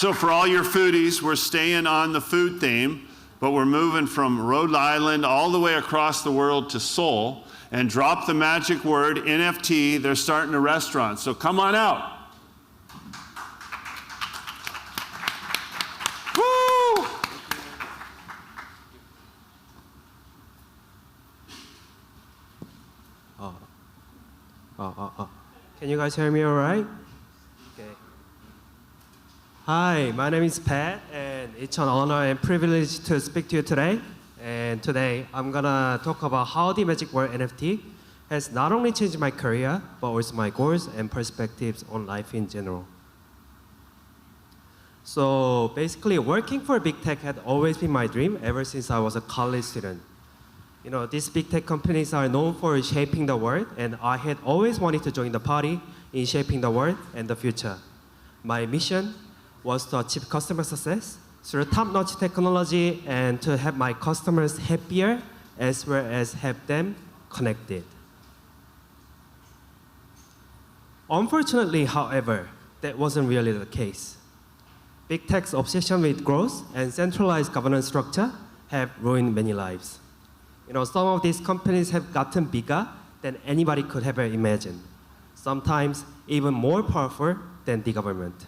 So for all your foodies, we're staying on the food theme, but we're moving from Rhode Island all the way across the world to Seoul, and drop the magic word NFT. They're starting a restaurant, so come on out. Woo! Can you guys hear me all right? Okay. Hi, my name is Pat, and it's an honor and privilege to speak to you today. And today, I'm gonna talk about how the Magic Word NFT has not only changed my career, but also my goals and perspectives on life in general. So basically, working for big tech had always been my dream ever since I was a college student. You know, these big tech companies are known for shaping the world, and I had always wanted to join the party in shaping the world and the future. My mission was to achieve customer success through top-notch technology and to have my customers happier as well as have them connected. Unfortunately, however, that wasn't really the case. Big tech's obsession with growth and centralized governance structure have ruined many lives. You know, some of these companies have gotten bigger than anybody could ever imagine, sometimes even more powerful than the government.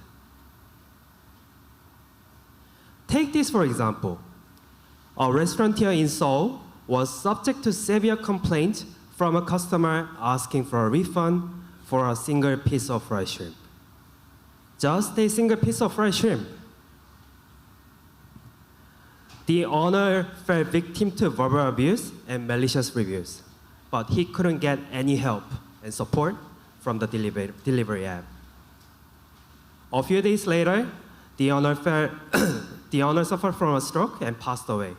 Take this for example. A restaurateur in Seoul was subject to severe complaints from a customer asking for a refund for a single piece of fried shrimp. Just a single piece of fried shrimp. The owner fell victim to verbal abuse and malicious reviews, but he couldn't get any help and support from the delivery app. A few days later, the owner suffered from a stroke and passed away.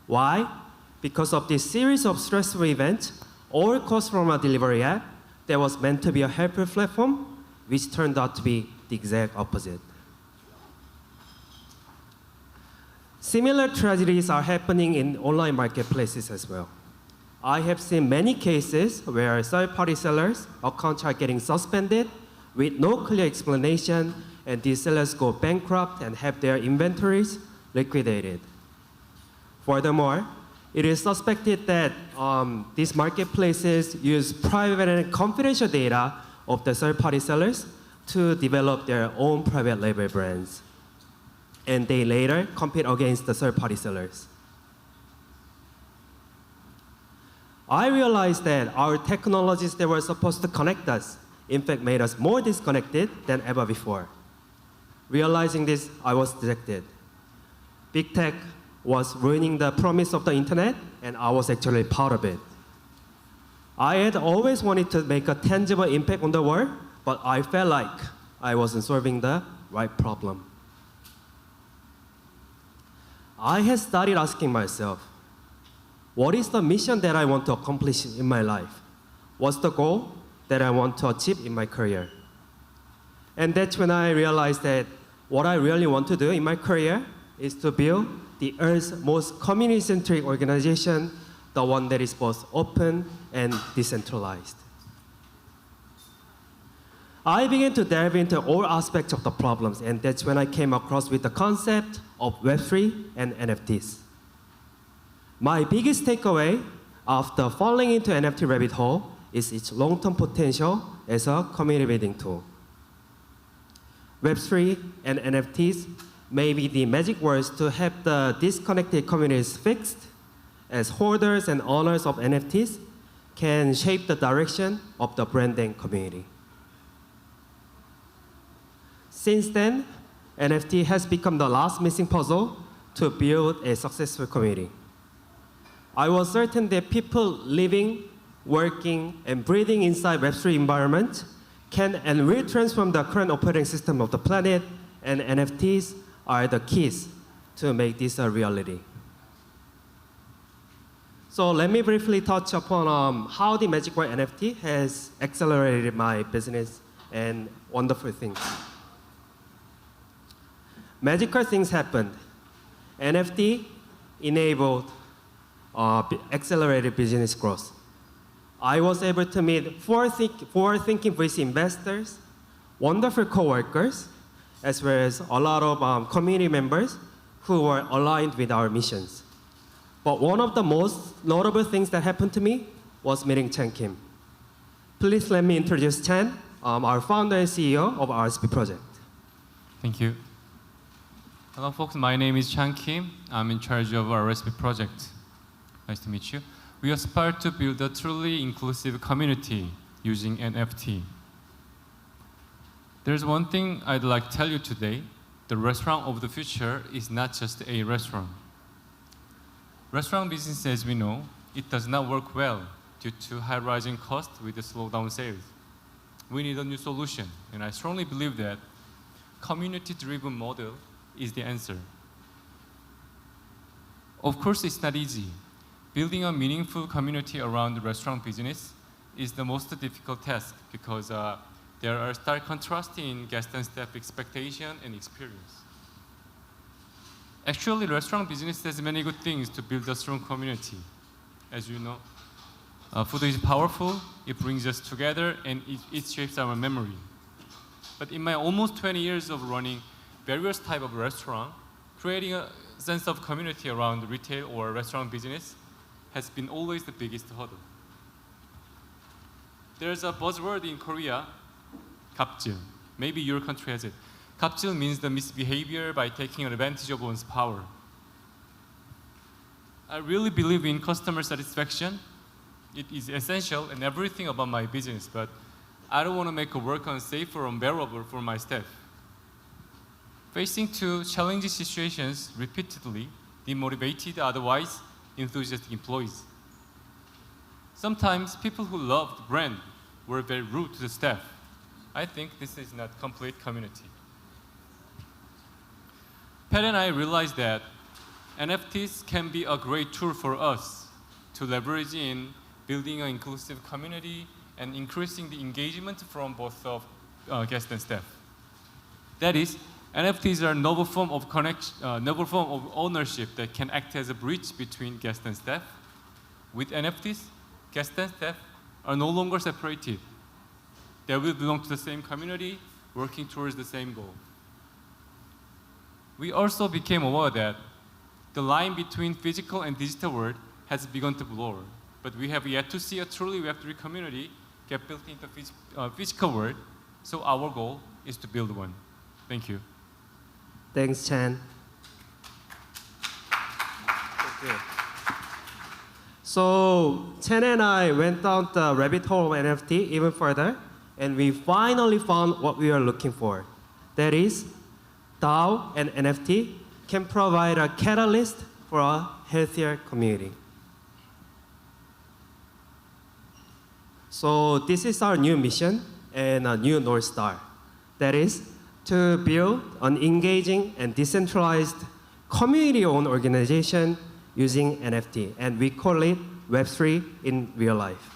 Why? Because of this series of stressful events, all caused from a delivery app that was meant to be a helpful platform, which turned out to be the exact opposite. Similar tragedies are happening in online marketplaces as well. I have seen many cases where third-party sellers' accounts are getting suspended with no clear explanation, and these sellers go bankrupt and have their inventories liquidated. Furthermore, it is suspected that these marketplaces use private and confidential data of the third-party sellers to develop their own private label brands, and they later compete against the third-party sellers. I realized that our technologies that were supposed to connect us, in fact, made us more disconnected than ever before. Realizing this, I was dejected. Big tech was ruining the promise of the internet, and I was actually part of it. I had always wanted to make a tangible impact on the world, but I felt like I wasn't solving the right problem. I had started asking myself, what is the mission that I want to accomplish in my life? What's the goal that I want to achieve in my career? And that's when I realized that what I really want to do in my career is to build the Earth's most community-centric organization, the one that is both open and decentralized. I began to delve into all aspects of the problems, and that's when I came across with the concept of Web3 and NFTs. My biggest takeaway after falling into NFT rabbit hole is its long-term potential as a community building tool. Web3 and NFTs may be the magic words to help the disconnected communities fixed, as hoarders and owners of NFTs can shape the direction of the branding community. Since then, NFT has become the last missing puzzle to build a successful community. I was certain that people living, working, and breathing inside Web3 environment can and will transform the current operating system of the planet, and NFTs are the keys to make this a reality. So let me briefly touch upon how the Magic Word NFT has accelerated my business and wonderful things. Magical things happened. NFT enabled accelerated business growth. I was able to meet forward-thinking VC investors, wonderful coworkers, as well as a lot of community members who were aligned with our missions. But one of the most notable things that happened to me was meeting Chen Kim. Please let me introduce Chen, our founder and CEO of RSP project. Thank you. Hello, folks. My name is Chung Kim. I'm in charge of our recipe project. Nice to meet you. We aspire to build a truly inclusive community using NFT. There's one thing I'd like to tell you today. The restaurant of the future is not just a restaurant. Restaurant business, as we know, it does not work well due to high rising costs with the slowdown sales. We need a new solution, and I strongly believe that community-driven model is the answer. Of course, it's not easy. Building a meaningful community around the restaurant business is the most difficult task because there are stark contrasts in guest and staff expectation and experience. Actually, restaurant business has many good things to build a strong community. As you know, food is powerful, it brings us together, and it shapes our memory. But in my almost 20 years of running various types of restaurants, creating a sense of community around retail or restaurant business has been always the biggest hurdle. There's a buzzword in Korea, 갑질. Maybe your country has it. 갑질 means the misbehavior by taking advantage of one's power. I really believe in customer satisfaction. It is essential in everything about my business, but I don't want to make work unsafe or unbearable for my staff. Facing two challenging situations repeatedly demotivated otherwise enthusiastic employees. Sometimes people who loved the brand were very rude to the staff. I think this is not complete community. Pat and I realized that NFTs can be a great tool for us to leverage in building an inclusive community and increasing the engagement from both of guests and staff. That is, NFTs are a novel form of ownership that can act as a bridge between guests and staff. With NFTs, guests and staff are no longer separated. They will belong to the same community, working towards the same goal. We also became aware that the line between physical and digital world has begun to blur, but we have yet to see a truly Web3 community get built into the physical world, so our goal is to build one. Thank you. Thanks, Chen. Thank you. So Chen and I went down the rabbit hole of NFT even further, and we finally found what we are looking for. That is, DAO and NFT can provide a catalyst for a healthier community. So this is our new mission and a new North Star. That is, to build an engaging and decentralized community-owned organization using NFT, and we call it Web3 in real life.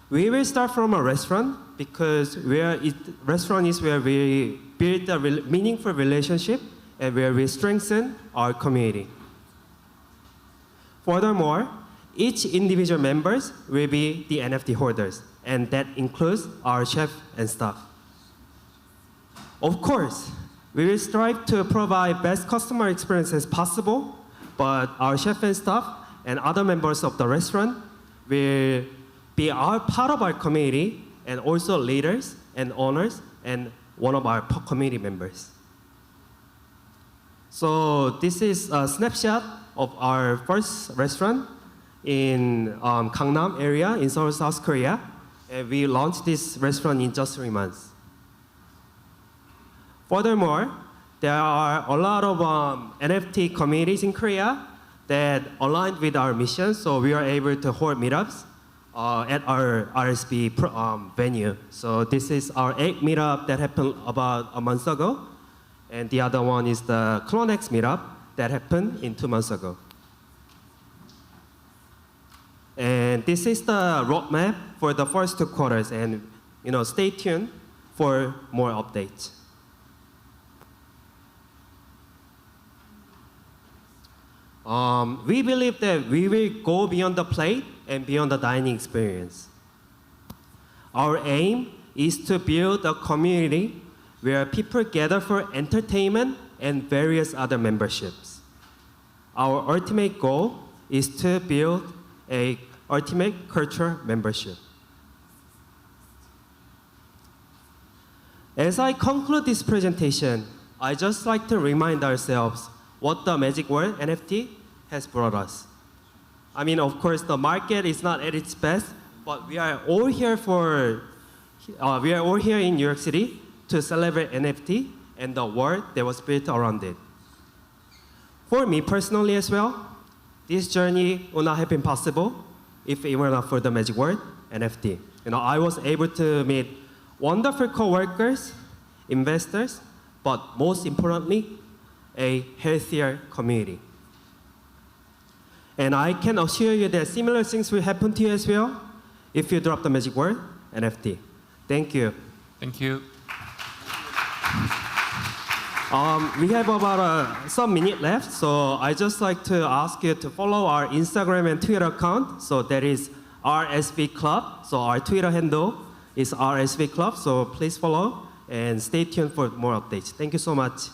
We will start from a restaurant because restaurant is where we build a meaningful relationship and where we strengthen our community. Furthermore, each individual members will be the NFT hoarders, and that includes our chef and staff. Of course, we will strive to provide best customer experience as possible, but our chef and staff and other members of the restaurant will be part of our community and also leaders and owners and one of our community members. So this is a snapshot of our first restaurant in Gangnam area in Seoul, South Korea. And we launched this restaurant in just 3 months. Furthermore, there are a lot of NFT communities in Korea that aligned with our mission, so we are able to hold meetups at our RSP venue. So this is our 8th meetup that happened about a month ago, and the other one is the Clonex meetup that happened in 2 months ago. And this is the roadmap for the first 2 quarters, and stay tuned for more updates. We believe that we will go beyond the plate and beyond the dining experience. Our aim is to build a community where people gather for entertainment and various other memberships. Our ultimate goal is to build a ultimate culture membership. As I conclude this presentation, I just like to remind ourselves what the Magic Word NFT has brought us. I mean, of course, the market is not at its best, but we are all here in New York City to celebrate NFT and the world that was built around it. For me personally as well, this journey would not have been possible if it were not for the Magic Word NFT. I was able to meet wonderful co-workers, investors, but most importantly, a healthier community. And I can assure you that similar things will happen to you as well if you drop the Magic Word NFT. Thank you. Thank you. We have about some minute left, so I just like to ask you to follow our Instagram and Twitter account. So that is RSV Club. So our Twitter handle is RSV Club. So please follow and stay tuned for more updates. Thank you so much.